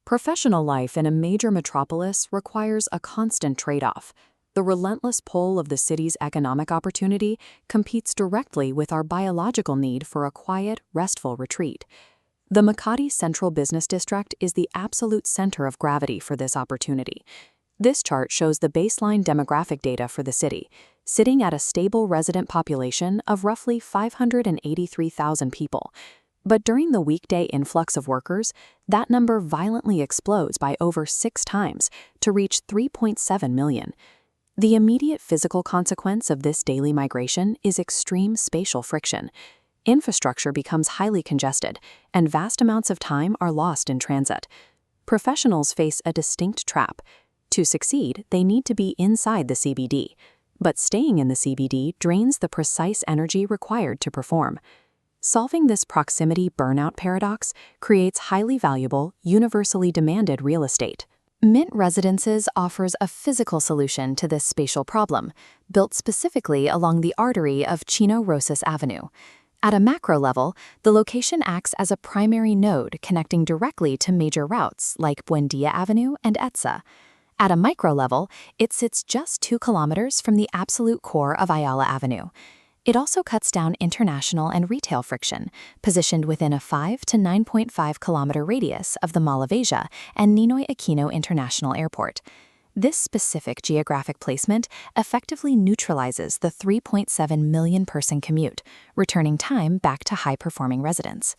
Professional life in a major metropolis requires a constant trade-off. The relentless pull of the city's economic opportunity competes directly with our biological need for a quiet, restful retreat. The Makati Central Business District is the absolute center of gravity for this opportunity. This chart shows the baseline demographic data for the city, sitting at a stable resident population of roughly 583,000 people. But during the weekday influx of workers, that number violently explodes by over 6 times to reach 3.7 million. The immediate physical consequence of this daily migration is extreme spatial friction. Infrastructure becomes highly congested, and vast amounts of time are lost in transit. Professionals face a distinct trap. To succeed, they need to be inside the CBD, but staying in the CBD drains the precise energy required to perform. Solving this proximity burnout paradox creates highly valuable, universally demanded real estate. Mint Residences offers a physical solution to this spatial problem, built specifically along the artery of Chino Roces Avenue. At a macro level, the location acts as a primary node connecting directly to major routes like Buendia Avenue and EDSA. At a micro level, it sits just 2 kilometers from the absolute core of Ayala Avenue. It also cuts down international and retail friction, positioned within a 5 to 9.5 kilometer radius of the Mall of Asia and Ninoy Aquino International Airport. This specific geographic placement effectively neutralizes the 3.7 million person commute, returning time back to high-performing residents.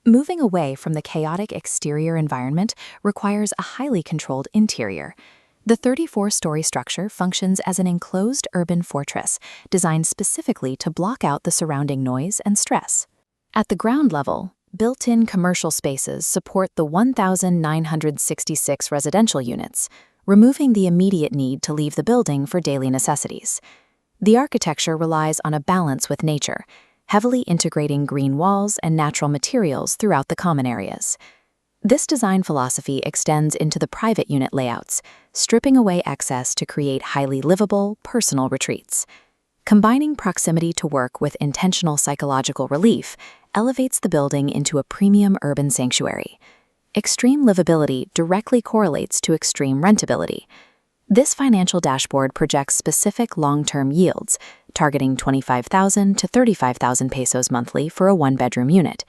Moving away from the chaotic exterior environment requires a highly controlled interior. The 34-story structure functions as an enclosed urban fortress designed specifically to block out the surrounding noise and stress. At the ground level, built-in commercial spaces support the 1,966 residential units, removing the immediate need to leave the building for daily necessities. The architecture relies on a balance with nature, heavily integrating green walls and natural materials throughout the common areas. This design philosophy extends into the private unit layouts, stripping away excess to create highly livable, personal retreats. Combining proximity to work with intentional psychological relief elevates the building into a premium urban sanctuary. Extreme livability directly correlates to extreme rentability. This financial dashboard projects specific long-term yields, targeting 25,000 to 35,000 pesos monthly for a 1-bedroom unit.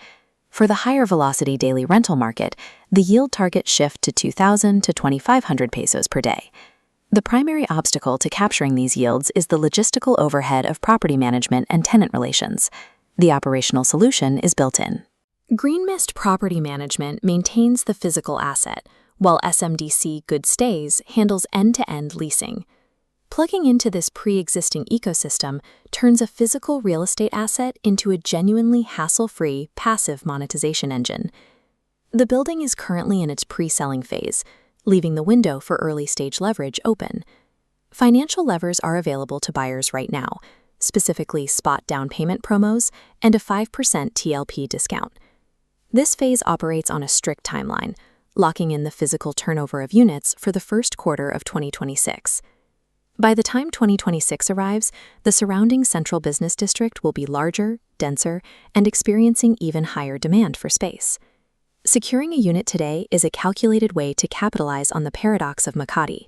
For the higher velocity daily rental market, the yield targets shift to 2,000 to 2,500 pesos per day. The primary obstacle to capturing these yields is the logistical overhead of property management and tenant relations. The operational solution is built in. GreenMist Property Management maintains the physical asset, while SMDC Good Stays handles end-to-end leasing. Plugging into this pre-existing ecosystem turns a physical real estate asset into a genuinely hassle-free, passive monetization engine. The building is currently in its pre-selling phase, leaving the window for early-stage leverage open. Financial levers are available to buyers right now, specifically spot down payment promos and a 5% TLP discount. This phase operates on a strict timeline, locking in the physical turnover of units for the first quarter of 2026. By the time 2026 arrives, the surrounding Central Business District will be larger, denser, and experiencing even higher demand for space. Securing a unit today is a calculated way to capitalize on the paradox of Makati,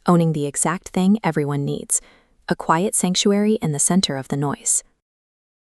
owning the exact thing everyone needs, a quiet sanctuary in the center of the noise.